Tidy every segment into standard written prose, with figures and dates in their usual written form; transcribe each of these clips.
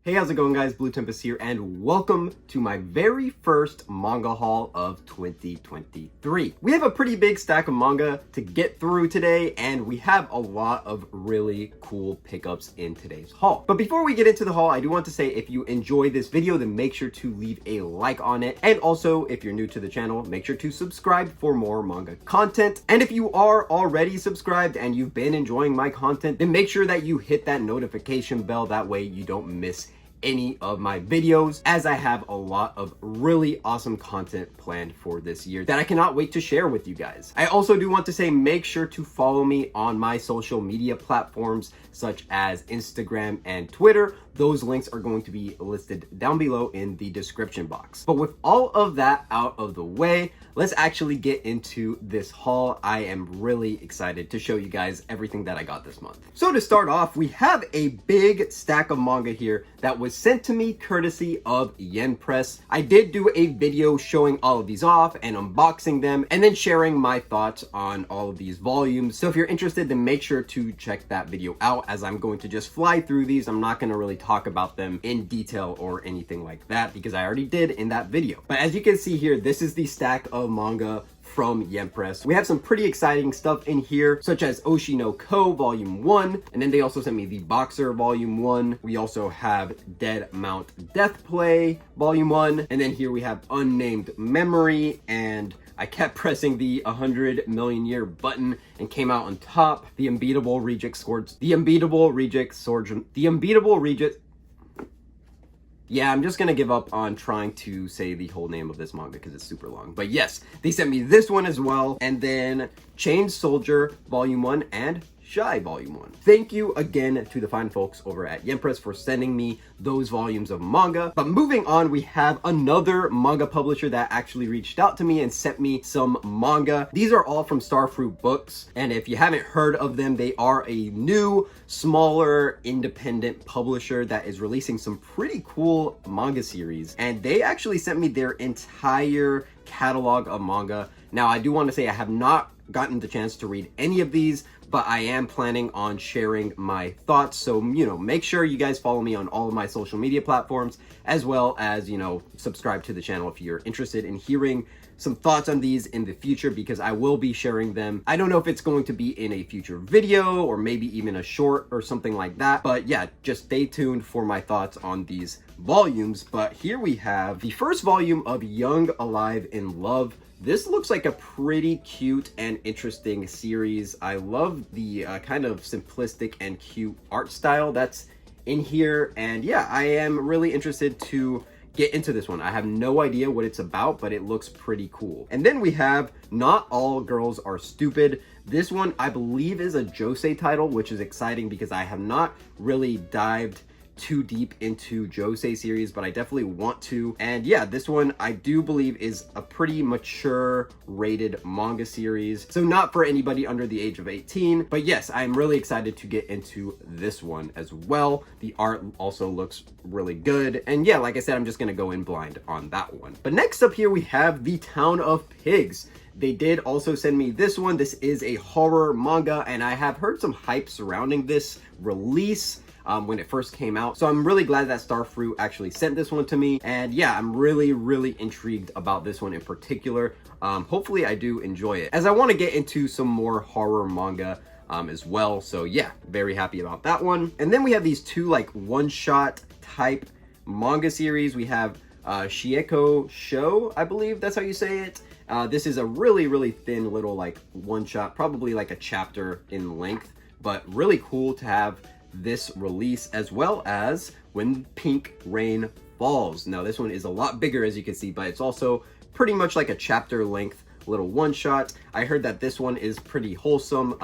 Hey, how's it going, guys? Blue Tempest here, and welcome to my very first manga haul of 2023. We have a pretty big stack of manga to get through today, and we have a lot of really cool pickups in today's haul. But before we get into the haul, I do want to say if you enjoy this video, then make sure to leave a like on it. And also, if you're new to the channel, make sure to subscribe for more manga content. And if you are already subscribed and you've been enjoying my content, then make sure that you hit that notification bell. That way you don't miss any of my videos, as I have a lot of really awesome content planned for this year that I cannot wait to share with you guys. I also do want to say make sure to follow me on my social media platforms such as Instagram and Twitter. Those links are going to be listed down below in the description box. But with all of that out of the way, let's actually get into this haul. I am really excited to show you guys everything that I got this month. So to start off, we have a big stack of manga here that was sent to me courtesy of Yen Press. I did do a video showing all of these off and unboxing them and then sharing my thoughts on all of these volumes. So if you're interested, then make sure to check that video out, as I'm going to just fly through these. I'm not going to really talk about them in detail or anything like that because I already did in that video. But as you can see here, this is the stack of manga from Yen Press. We have some pretty exciting stuff in here, such as Oshi no Ko Volume 1, and then they also sent me the Boxer Volume 1. We also have Dead Mount Death Play Volume 1, and then here we have Unnamed Memory, and I kept pressing the 100 million year button and came out on top. The Unbeatable Reject Swords. Yeah, I'm just gonna give up on trying to say the whole name of this manga because it's super long. But yes, they sent me this one as well. And then Chained Soldier Volume 1 and Shy Volume 1. Thank you again to the fine folks over at Yen Press for sending me those volumes of manga. But moving on, we have another manga publisher that actually reached out to me and sent me some manga. These are all from Starfruit Books, and if you haven't heard of them, they are a new, smaller, independent publisher that is releasing some pretty cool manga series, and they actually sent me their entire catalog of manga. Now, I do want to say I have not gotten the chance to read any of these, but I am planning on sharing my thoughts. So, make sure you guys follow me on all of my social media platforms, as well as, subscribe to the channel if you're interested in hearing some thoughts on these in the future, because I will be sharing them. I don't know if it's going to be in a future video or maybe even a short or something like that. But yeah, just stay tuned for my thoughts on these volumes. But here we have the first volume of Young, Alive, in Love. This looks like a pretty cute and interesting series. I love the kind of simplistic and cute art style that's in here. And yeah, I am really interested to get into this one. I have no idea what it's about, but it looks pretty cool. And then we have Not All Girls Are Stupid. This one, I believe, is a josei title, which is exciting because I have not really dived too deep into josei series, but I definitely want to. And yeah, this one I do believe is a pretty mature rated manga series, so not for anybody under the age of 18. But yes, I'm really excited to get into this one as well. The art also looks really good, and yeah, like I said, I'm just gonna go in blind on that one. But next up here we have The Town of Pigs. They did also send me this one. This is a horror manga, and I have heard some hype surrounding this release when it first came out. So I'm really glad that Starfruit actually sent this one to me. And yeah, I'm really intrigued about this one in particular. Hopefully I do enjoy it, as I want to get into some more horror manga as well. So yeah, very happy about that one. And then we have these two like one-shot type manga series. We have Shieko Show, I believe that's how you say it. This is a really thin little like one-shot, probably like a chapter in length, but really cool to have this release, as well as When Pink Rain Falls. Now this one is a lot bigger, as you can see, but it's also pretty much like a chapter length little one shot. I heard that this one is pretty wholesome.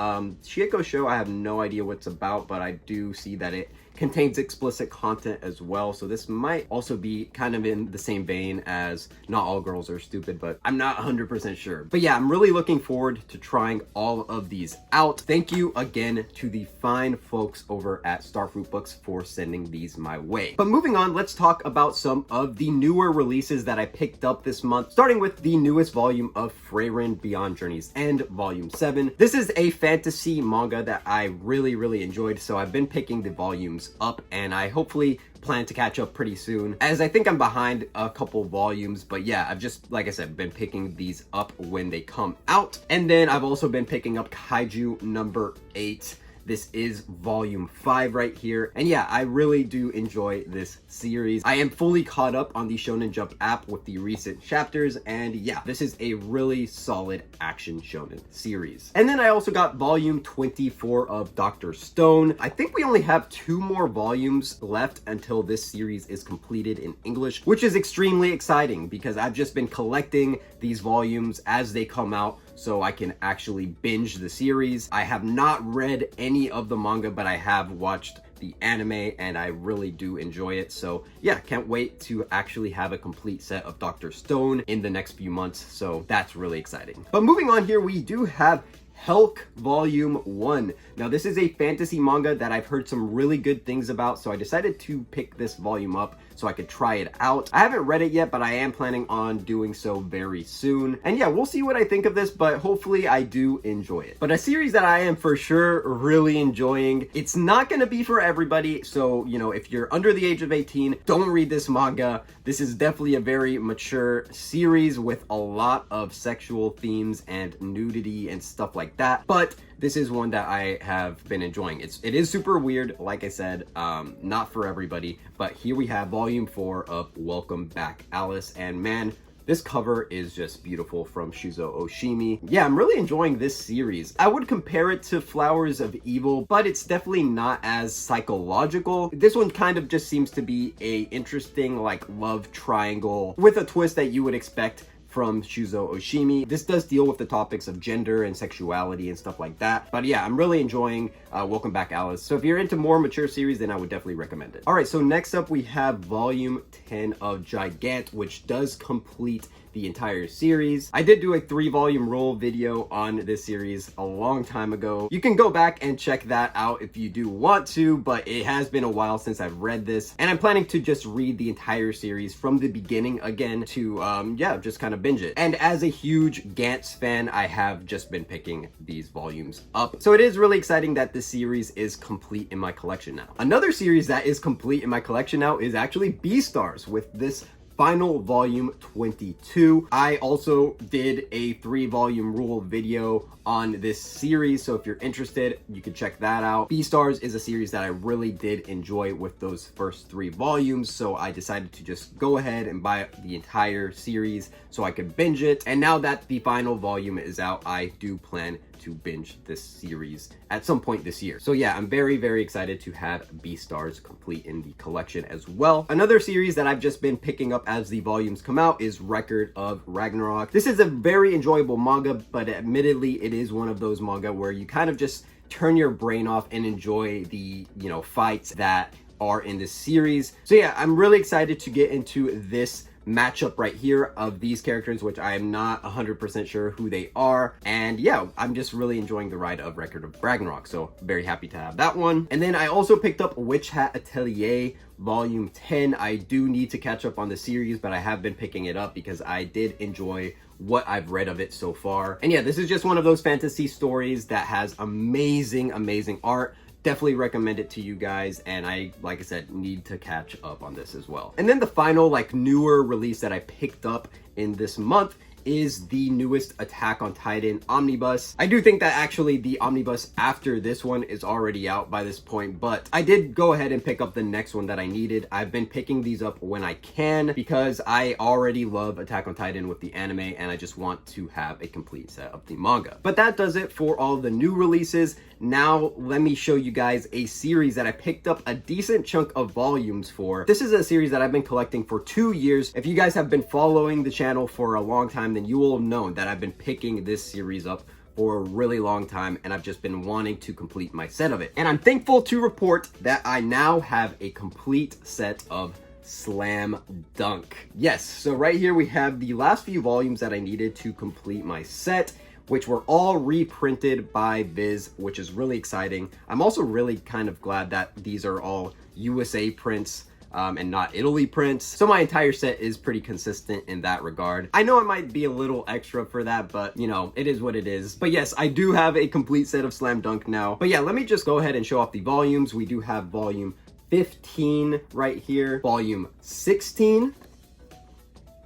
Shieko Show, I have no idea what it's about, but I do see that it contains explicit content as well, so this might also be kind of in the same vein as Not All Girls Are Stupid, but I'm not 100% sure. But yeah, I'm really looking forward to trying all of these out. Thank you again to the fine folks over at Starfruit Books for sending these my way. But moving on, let's talk about some of the newer releases that I picked up this month, starting with the newest volume of Frieren Beyond Journey's End, Volume 7. This is a fantasy manga that I really enjoyed, so I've been picking the volumes volumes up, and I hopefully plan to catch up pretty soon, as I think I'm behind a couple volumes. But yeah, I've just, like I said, been picking these up when they come out. And then I've also been picking up Kaiju number 8. This is volume 5 right here. And yeah, I really do enjoy this series. I am fully caught up on the Shonen Jump app with the recent chapters. And yeah, this is a really solid action shonen series. And then I also got volume 24 of Dr. Stone. I think we only have 2 more volumes left until this series is completed in English, which is extremely exciting because I've just been collecting these volumes as they come out so I can actually binge the series. I have not read any of the manga, but I have watched the anime and I really do enjoy it. So yeah, can't wait to actually have a complete set of Dr. Stone in the next few months. So that's really exciting. But moving on here, we do have Helk Volume 1. Now this is a fantasy manga that I've heard some really good things about, so I decided to pick this volume up so I could try it out. I haven't read it yet, but I am planning on doing so very soon. And yeah, we'll see what I think of this, but hopefully I do enjoy it. But a series that I am for sure really enjoying, it's not gonna be for everybody, so you know, if you're under the age of 18, don't read this manga. This is definitely a very mature series with a lot of sexual themes and nudity and stuff like that, but this is one that I have been enjoying. It is super weird, like I said, not for everybody, but here we have volume 4 of Welcome Back Alice, and man, this cover is just beautiful from Shuzo Oshimi. Yeah, I'm really enjoying this series. I would compare it to Flowers of Evil, but it's definitely not as psychological. This one kind of just seems to be a interesting like love triangle with a twist that you would expect from Shuzo Oshimi. This does deal with the topics of gender and sexuality and stuff like that. But yeah, I'm really enjoying Welcome Back Alice. So if you're into more mature series, then I would definitely recommend it. All right, so next up we have volume 10 of Gigant, which does complete the entire series. I did do a 3-volume rule video on this series a long time ago. You can go back and check that out if you do want to, but it has been a while since I've read this, and I'm planning to just read the entire series from the beginning again to, yeah, just kind of binge it. And as a huge Gantz fan, I have just been picking these volumes up. So it is really exciting that this series is complete in my collection now. Another series that is complete in my collection now is actually Beastars with this final volume 22. I also did a 3-volume rule video on this series, so if you're interested, you can check that out. Beastars is a series that I really did enjoy with those first 3 volumes, so I decided to just go ahead and buy the entire series so I could binge it. And now that the final volume is out, I do plan to binge this series at some point this year. So yeah, I'm very, very excited to have Beastars complete in the collection as well. Another series that I've just been picking up as the volumes come out is Record of Ragnarok. This is a very enjoyable manga, but admittedly, it is one of those manga where you kind of just turn your brain off and enjoy the, you know, fights that are in this series. So yeah, I'm really excited to get into this matchup right here of these characters, which I am not 100% sure who they are. And yeah, I'm just really enjoying the ride of Record of Ragnarok, so very happy to have that one. And then I also picked up Witch Hat Atelier volume 10. I do need to catch up on the series, but I have been picking it up because I did enjoy what I've read of it so far. And yeah, this is just one of those fantasy stories that has amazing, amazing art. Definitely recommend it to you guys, and I, like I said, need to catch up on this as well. And then the final, like, newer release that I picked up in this month is the newest Attack on Titan omnibus. I do think that actually the omnibus after this one is already out by this point, but I did go ahead and pick up the next one that I needed. I've been picking these up when I can because I already love Attack on Titan with the anime, and I just want to have a complete set of the manga. But that does it for all the new releases. Now let me show you guys a series that I picked up a decent chunk of volumes for. This is a series that I've been collecting for 2 years. If you guys have been following the channel for a long time, then you will have known that I've been picking this series up for a really long time, and I've just been wanting to complete my set of it. And I'm thankful to report that I now have a complete set of Slam Dunk. Yes, so right here we have the last few volumes that I needed to complete my set, which were all reprinted by Viz, which is really exciting. I'm also really kind of glad that these are all USA prints and not Italy prints. So my entire set is pretty consistent in that regard. I know it might be a little extra for that, but you know, it is what it is. But yes, I do have a complete set of Slam Dunk now. But yeah, let me just go ahead and show off the volumes. We do have volume 15 right here, volume 16,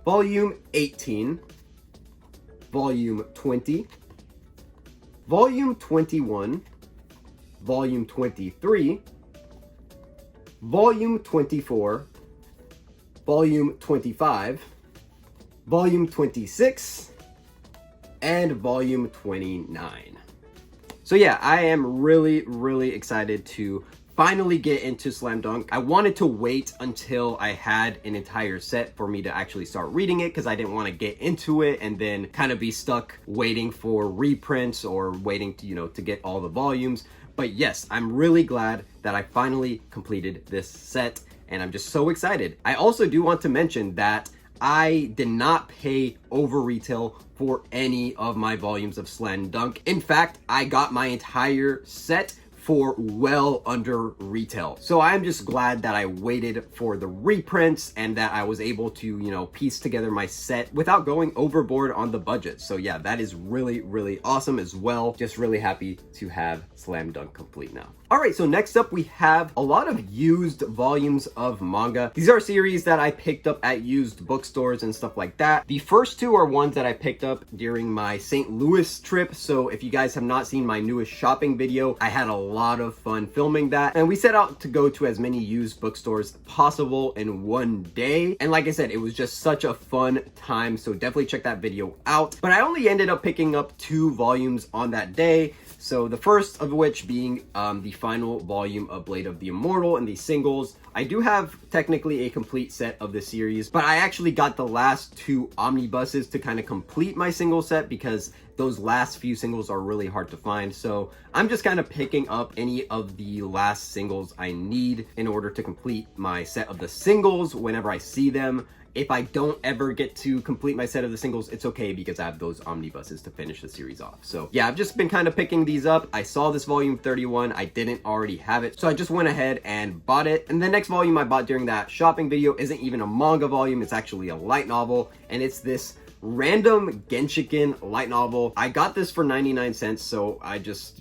volume 18, volume 20, volume 21, volume 23, volume 24, volume 25, volume 26, and volume 29. So yeah, I am really excited to finally get into Slam Dunk. I wanted to wait until I had an entire set for me to actually start reading it, because I didn't want to get into it and then kind of be stuck waiting for reprints or waiting to, you know, to get all the volumes. But yes, I'm really glad that I finally completed this set, and I'm just so excited. I also do want to mention that I did not pay over retail for any of my volumes of Slam Dunk. In fact, I got my entire set for well under retail. So I'm just glad that I waited for the reprints and that I was able to, you know, piece together my set without going overboard on the budget. So yeah, that is really awesome as well. Just really happy to have Slam Dunk complete now. All right, so next up we have a lot of used volumes of manga. These are series that I picked up at used bookstores and stuff like that. The first two are ones that I picked up during my St. Louis trip. So if you guys have not seen my newest shopping video, I had a lot of fun filming that. And we set out to go to as many used bookstores possible in one day. And like I said, it was just such a fun time. So definitely check that video out. But I only ended up picking up 2 volumes on that day. So the first of which being the final volume of Blade of the Immortal and the singles. I do have technically a complete set of the series, but I actually got the last 2 omnibuses to kind of complete my single set because those last few singles are really hard to find. So I'm just kind of picking up any of the last singles I need in order to complete my set of the singles whenever I see them. If I don't ever get to complete my set of the singles, it's okay because I have those omnibuses to finish the series off. So yeah, I've just been kind of picking these up. I saw this volume 31. I didn't already have it, so I just went ahead and bought it. And the next volume I bought during that shopping video isn't even a manga volume. It's actually a light novel, and it's this random Genshiken light novel. I got this for 99 cents, so I just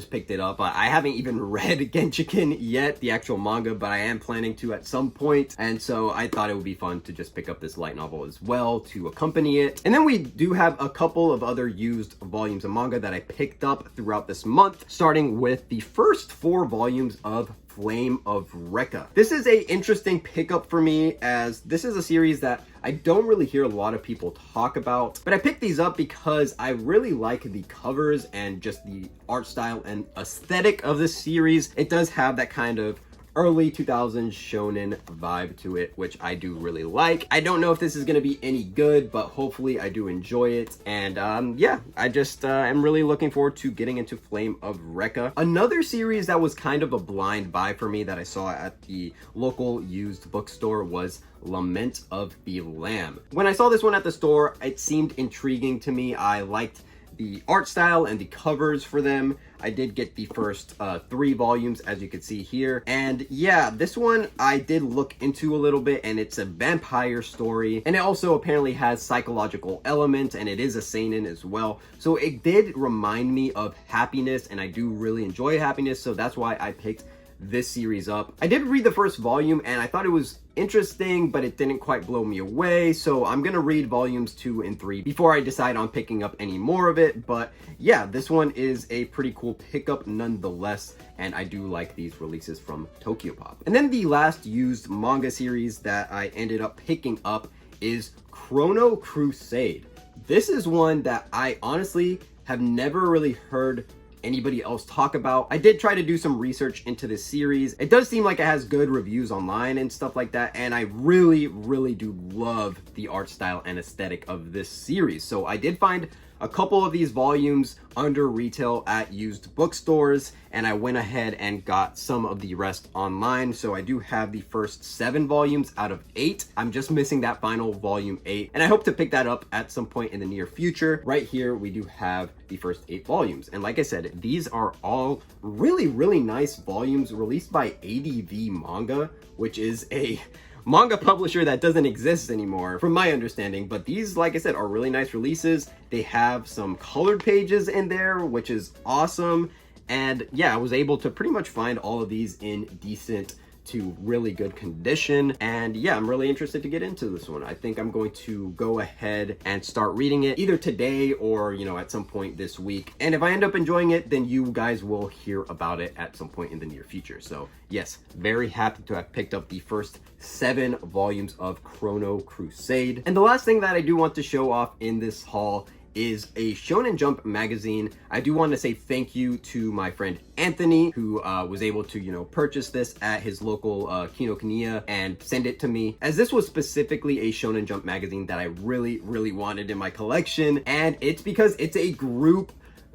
picked it up. I haven't even read Genshiken yet, the actual manga, but I am planning to at some point, and so I thought it would be fun to just pick up this light novel as well to accompany it. And then we do have a couple of other used volumes of manga that I picked up throughout this month, starting with the first 4 volumes of Flame of Recca. This is a interesting pickup for me, as this is a series that I don't really hear a lot of people talk about, but I picked these up because I really like the covers and just the art style and aesthetic of this series. It does have that kind of early 2000s shonen vibe to it, which I do really like. I don't know if this is going to be any good, but hopefully I do enjoy it. And yeah, I just am really looking forward to getting into Flame of Recca. Another series that was kind of a blind buy for me that I saw at the local used bookstore was Lament of the Lamb. When I saw this one at the store, it seemed intriguing to me. I liked the art style and the covers for them. I did get the first 3 volumes, as you can see here. And yeah, this one I did look into a little bit, and it's a vampire story. And it also apparently has psychological elements, and it is a seinen as well. So it did remind me of Happiness, and I do really enjoy Happiness, so that's why I picked this series up. I did read the first volume, and I thought it was interesting, but it didn't quite blow me away. So I'm gonna read volumes 2 and 3 before I decide on picking up any more of it. But yeah, this one is a pretty cool pickup nonetheless, and I do like these releases from Tokyopop. And then the last used manga series that I ended up picking up is Chrono Crusade. This is one that I honestly have never really heard anybody else talk about. I did try to do some research into this series. It does seem like it has good reviews online and stuff like that, and I really do love the art style and aesthetic of this series. So I did find a couple of these volumes under retail at used bookstores, and I went ahead and got some of the rest online. So I do have the first 7 volumes out of 8. I'm just missing that final volume 8, and I hope to pick that up at some point in the near future. Right here we do have the first 8 volumes, and like I said, these are all really nice volumes released by ADV Manga, which is a manga publisher that doesn't exist anymore from my understanding. But these, like I said, are really nice releases. They have some colored pages in there, which is awesome. And yeah, I was able to pretty much find all of these in decent to really good condition. And yeah, I'm really interested to get into this one. I think I'm going to go ahead and start reading it either today or, you know, at some point this week. And if I end up enjoying it, then you guys will hear about it at some point in the near future. So yes, very happy to have picked up the first 7 volumes of Chrono Crusade. And the last thing that I do want to show off in this haul is a Shonen Jump magazine. I do want to say thank you to my friend Anthony, who was able to, you know, purchase this at his local Kinokuniya and send it to me, as this was specifically a Shonen Jump magazine that I really wanted in my collection. And it's because it's a group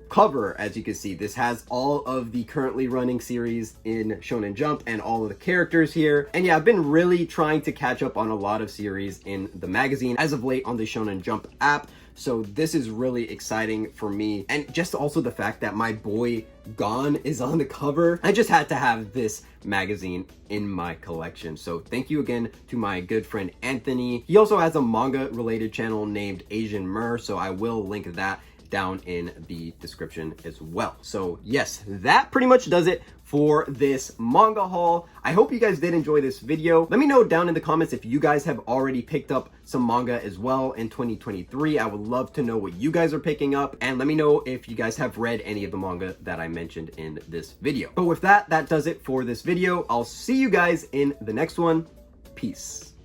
cover. As you can see, this has all of the currently running series in Shonen Jump and all of the characters here. And yeah, I've been really trying to catch up on a lot of series in the magazine as of late on the Shonen Jump app. So this is really exciting for me. And just also the fact that my boy Gon is on the cover. I just had to have this magazine in my collection. So thank you again to my good friend Anthony. He also has a manga related channel named Asian Mer, so I will link that down in the description as well. So yes, that pretty much does it for this manga haul. I hope you guys did enjoy this video. Let me know down in the comments if you guys have already picked up some manga as well in 2023. I would love to know what you guys are picking up, and let me know if you guys have read any of the manga that I mentioned in this video. But with that, that does it for this video. I'll see you guys in the next one. Peace.